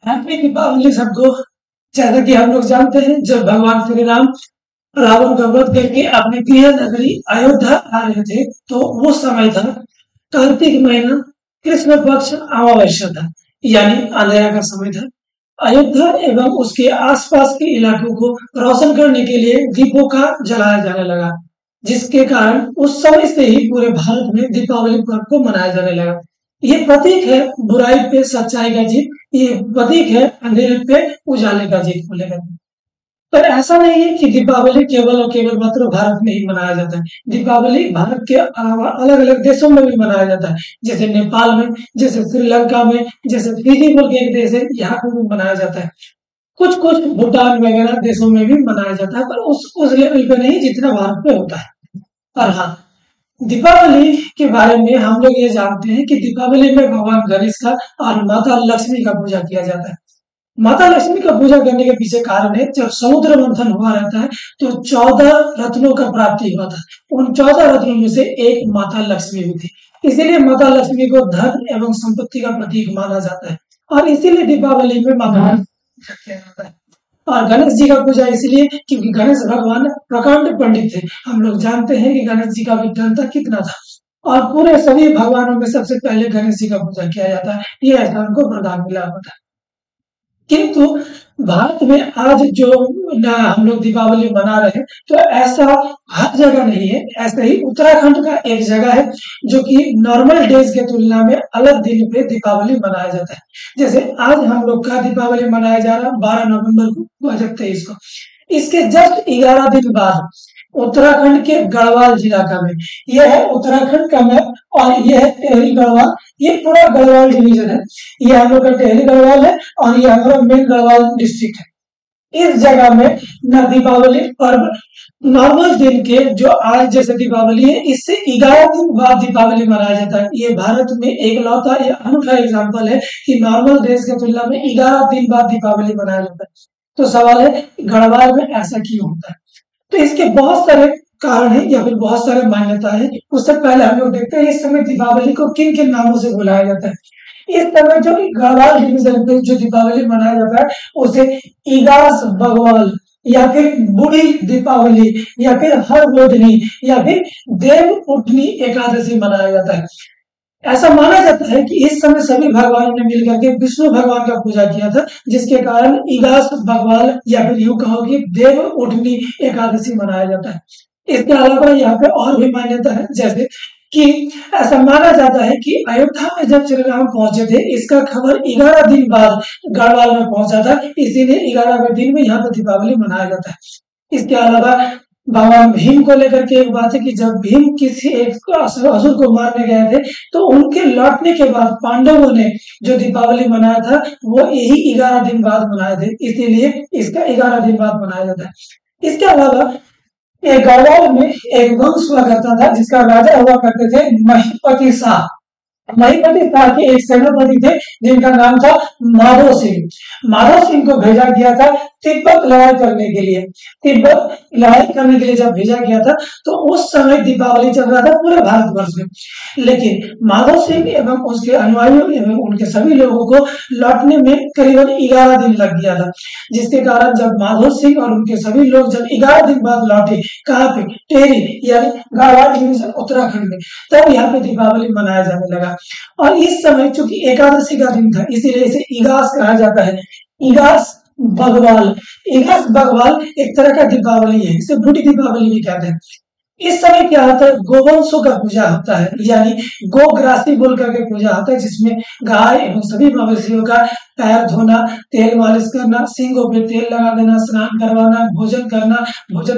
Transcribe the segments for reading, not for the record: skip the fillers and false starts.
Happy Deepawali सबको। जैसा कि हम लोग जानते हैं, जब भगवान श्री राम रावण का वध करके अपनी प्रिय नगरी अयोध्या आ रहे थे, तो वो समय था कार्तिक महीना, कृष्ण पक्ष अमावस्या था, यानी अंधेरा का समय था। अयोध्या एवं उसके आसपास के इलाकों को रोशन करने के लिए दीपों का जलाया जाने लगा, जिसके कारण उस समय से ही पूरे भारत में दीपावली पर्व को मनाया जाने लगा। ये प्रतीक है बुराई पे सच्चाई का जीत, ये प्रतीक है अंधेरे पे उजाले का जीत को लेकर। पर ऐसा नहीं है कि दीपावली केवल और केवल मात्र भारत में ही मनाया जाता है। दीपावली भारत के अलावा अलग अलग देशों में भी मनाया जाता है, जैसे नेपाल में, जैसे श्रीलंका में, जैसे फिजी बोल के एक देश है, यहाँ पर भी मनाया जाता है। कुछ कुछ भूटान वगैरह देशों में भी मनाया जाता है, पर उस लेवल पे नहीं जितना भारत में होता है। और हाँ, दीपावली के बारे में हम लोग ये जानते हैं कि दीपावली में भगवान गणेश का और माता लक्ष्मी का पूजा किया जाता है। माता लक्ष्मी का पूजा करने के पीछे कारण है, जब समुद्र मंथन हुआ रहता है तो 14 रत्नों का प्राप्ति हुआ था। उन 14 रत्नों में से एक माता लक्ष्मी भी थी, इसीलिए माता लक्ष्मी को धन एवं संपत्ति का प्रतीक माना जाता है, और इसीलिए दीपावली में माता किया जाता है। और गणेश जी का पूजा इसलिए क्योंकि गणेश भगवान प्रकांड पंडित थे। हम लोग जानते हैं कि गणेश जी का विद्वानता कितना था, और पूरे सभी भगवानों में सबसे पहले गणेश जी का पूजा किया जाता है, ये ऐसा उनको वरदान मिला होता है। किंतु भारत में आज जो हम लोग दीपावली मना रहे हैं, तो ऐसा हर जगह नहीं है। ऐसे ही उत्तराखंड का एक जगह है जो कि नॉर्मल डेज के तुलना में अलग दिन पे दीपावली मनाया जाता है। जैसे आज हम लोग का दीपावली मनाया जा रहा है 12 नवंबर को 2023 को। इसके जस्ट 11 दिन बाद उत्तराखंड के गढ़वाल जिला का में, यह है उत्तराखंड का मैप, और यह है टेहरी गढ़वाल। ये पूरा गढ़वाल डिवीजन है, ये हम लोग का टेहरी गढ़वाल है, और ये हमारा मेन गढ़वाल डिस्ट्रिक्ट है। इस जगह में न दीपावली पर्व नॉर्मल दिन के जो आज जैसे दीपावली है, इससे 11 दिन बाद दीपावली मनाया जाता है। ये भारत में एकलौता ये अनूठा एग्जाम्पल है कि नॉर्मल डेज के तुलना में 11 दिन बाद दीपावली मनाया जाता है। तो सवाल है गढ़वाल में ऐसा क्यों होता है? तो इसके बहुत सारे कारण है या फिर बहुत सारे मान्यता है। उससे पहले हम लोग देखते हैं इस समय दीपावली को किन किन नामों से बुलाया जाता है। इस समय जो गढ़वाल डिवीजन पे जो दीपावली मनाया जाता है उसे इगास बगवाल, या फिर बूढ़ी दीपावली, या फिर हरबोधनी, या फिर देव उठनी एकादशी मनाया जाता है। ऐसा माना जाता है कि इस समय सभी भगवानों ने मिलकर के विष्णु भगवान का पूजा किया था, जिसके कारण इगास बगवाल या फिर यूं कहो कि देव उठनी एकादशी मनाया जाता है। इसके अलावा यहाँ पे और भी मान्यता है, जैसे कि ऐसा माना जाता है कि अयोध्या में जब श्री राम पहुंचे थे, इसका खबर 11 दिन बाद गढ़वाल में पहुंचा था, इसीलिए 11वें दिन में यहाँ पर दीपावली मनाया जाता है। इसके अलावा भगवान भीम को लेकर के एक बात है कि जब भीम किसी एक असुर को मारने गए थे, तो उनके लौटने के बाद पांडवों ने जो दीपावली मनाया था वो यही 11 दिन बाद मनाए थे, इसीलिए इसका 11 दिन बाद मनाया जाता है। इसके अलावा एक गढ़वाल में एक वंश हुआ करता था जिसका राजा हुआ करते थे महिपति शाह। महिपति शाह के एक सेनापति थे जिनका नाम था माधो सिंह। माधो सिंह को भेजा गया था तिब्बत लड़ाई करने के लिए। तिब्बत लड़ाई करने के लिए जब भेजा गया था तो उस समय दीपावली चल रहा था पूरे भारतवर्ष में, लेकिन माधो सिंह एवं उसके अनुयायियों एवं उनके सभी लोगों को लौटने में करीबन 11 दिन लग गया था, जिसके कारण जब माधो सिंह और उनके सभी लोग जब 11 दिन बाद लौटे, कहाँ पे? टेहरी यानी गढ़वाल डिवीजन उत्तराखंड में, तब यहाँ पे दीपावली मनाया जाने लगा। और इस समय चूंकि एकादशी का दिन था, इसीलिए इसे इगास कहा जाता है। इगास बगवाल, इगास बगवाल एक तरह का दीपावली है, इसे बूढ़ी दीपावली भी कहते हैं। इस समय क्या होता है? गोवंशों का पूजा होता है, यानी गोग्रासी बोल करके पूजा होता है, जिसमें गाय एवं सभी मवेशियों का पैर धोना, तेल मालिश करना, सींगों पे तेल लगा देना, स्नान करवाना, भोजन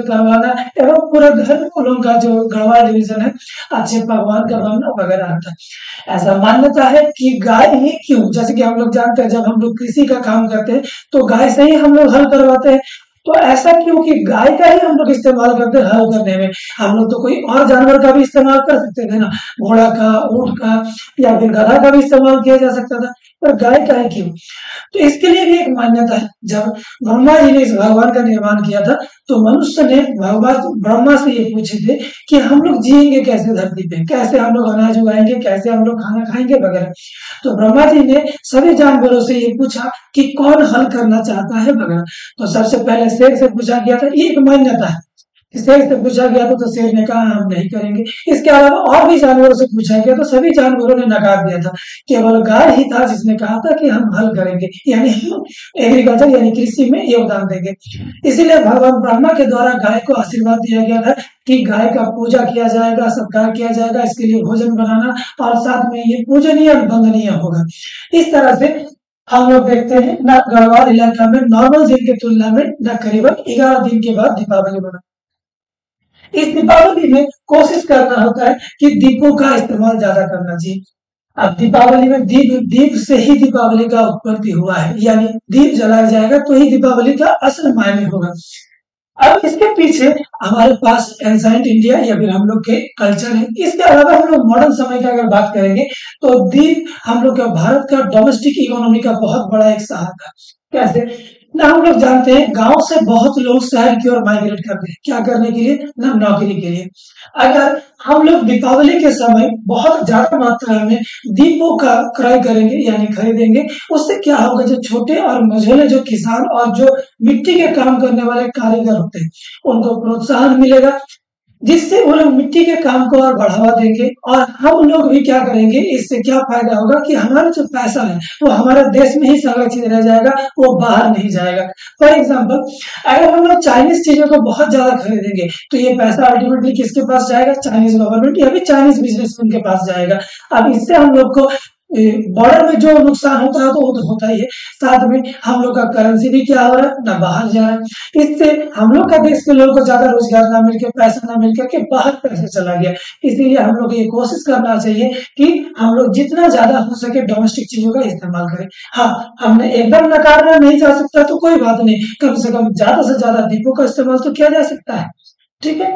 करवाना एवं पूरे घर लोगों का जो गढ़वाल डिवीजन है अच्छे पकवान करवाना वगैरह होता है। ऐसा मान्यता है कि गाय ही क्यों, जैसे कि हम लोग जानते हैं जब हम लोग कृषि का काम करते हैं तो गाय से ही हम लोग हल करवाते हैं, तो ऐसा क्यों कि गाय का ही हम लोग इस्तेमाल करते हैं हल करने में। हम लोग तो कोई और जानवर का भी इस्तेमाल कर सकते थे ना, घोड़ा का, ऊंट का, या फिर गधा का भी इस्तेमाल किया जा सकता था, पर गाय का है क्यों? तो इसके लिए भी एक मान्यता है। जब ब्रह्मा जी ने इस भगवान का निर्माण किया था, तो मनुष्य ने भगवान ब्रह्मा से ये पूछे थे कि हम लोग जिएंगे कैसे धरती पे, कैसे हम लोग अनाज उगाएंगे, कैसे हम लोग खाना खाएंगे वगैरह। तो ब्रह्मा जी ने सभी जानवरों से ये पूछा कि कौन हल करना चाहता है वगैरह। तो सबसे पहले शेर से पूछा गया था, ये एक मान्यता है। शेर से पूछा गया था, तो शेर ने कहा हम नहीं करेंगे। इसके अलावा और भी जानवरों से पूछा गया, तो सभी जानवरों ने नकार दिया था। केवल गाय ही था जिसने कहा था कि हम हल करेंगे, यानी हम एग्रीकल्चर यानी कृषि में योगदान देंगे। इसीलिए भगवान ब्रह्मा के द्वारा गाय को आशीर्वाद दिया गया था कि गाय का पूजा किया जाएगा, सत्कार किया जाएगा, इसके लिए भोजन बनाना, और साथ में ये पूजनीय और वंदनीय होगा। इस तरह से हम लोग देखते हैं न गढ़वाल इलाका में नॉर्मल दिन की तुलना में न करीबन 11 दिन के बाद दीपावली मना। इस दीपावली में कोशिश करना होता है कि दीपों का इस्तेमाल ज्यादा करना चाहिए। अब दीपावली में दीप दीप से ही दीपावली का उत्पत्ति हुआ है, यानी दीप जलाया जाएगा तो ही दीपावली का असल मायने होगा। अब इसके पीछे हमारे पास एंसाइंट इंडिया या फिर हम लोग के कल्चर है। इसके अलावा हम लोग मॉडर्न समय की अगर बात करेंगे, तो दीप हम लोग का भारत का डोमेस्टिक इकोनॉमी का बहुत बड़ा एक सहारा है। कैसे ना, हम लोग जानते हैं गांव से बहुत लोग शहर की ओर माइग्रेट करते हैं, क्या करने के लिए ना, नौकरी के लिए। अगर हम लोग दीपावली के समय बहुत ज्यादा मात्रा में दीपों का क्रय करेंगे यानी खरीदेंगे, उससे क्या होगा, जो छोटे और मझोले जो किसान और जो मिट्टी के काम करने वाले कारीगर होते हैं, उनको प्रोत्साहन मिलेगा, जिससे वो लोग मिट्टी के काम को और बढ़ावा देंगे। और हम लोग भी क्या करेंगे, इससे क्या फायदा होगा कि हमारा जो पैसा है वो हमारे देश में ही संरक्षित रह जाएगा, वो बाहर नहीं जाएगा। फॉर एग्जाम्पल, अगर हम लोग चाइनीज चीजों को बहुत ज्यादा खरीदेंगे, तो ये पैसा अल्टीमेटली किसके पास जाएगा, चाइनीज गवर्नमेंट या फिर चाइनीज बिजनेसमैन के पास जाएगा। अब इससे हम लोग को बॉर्डर में जो नुकसान होता है तो वो तो होता ही है, साथ में हम लोग का करेंसी भी क्या हो रहा है ना, बाहर जा रहा है। इससे हम लोग का देश के लोगों को ज्यादा रोजगार ना मिलकर, पैसा ना मिलकर के बाहर पैसे चला गया। इसीलिए हम लोग ये कोशिश करना चाहिए कि हम लोग जितना ज्यादा हो सके डोमेस्टिक चीजों का इस्तेमाल करें। हाँ, हमने एकदम नकारना नहीं जा सकता तो कोई बात नहीं, कम से कम ज्यादा से ज्यादा दीपों का इस्तेमाल तो किया जा सकता है। ठीक है।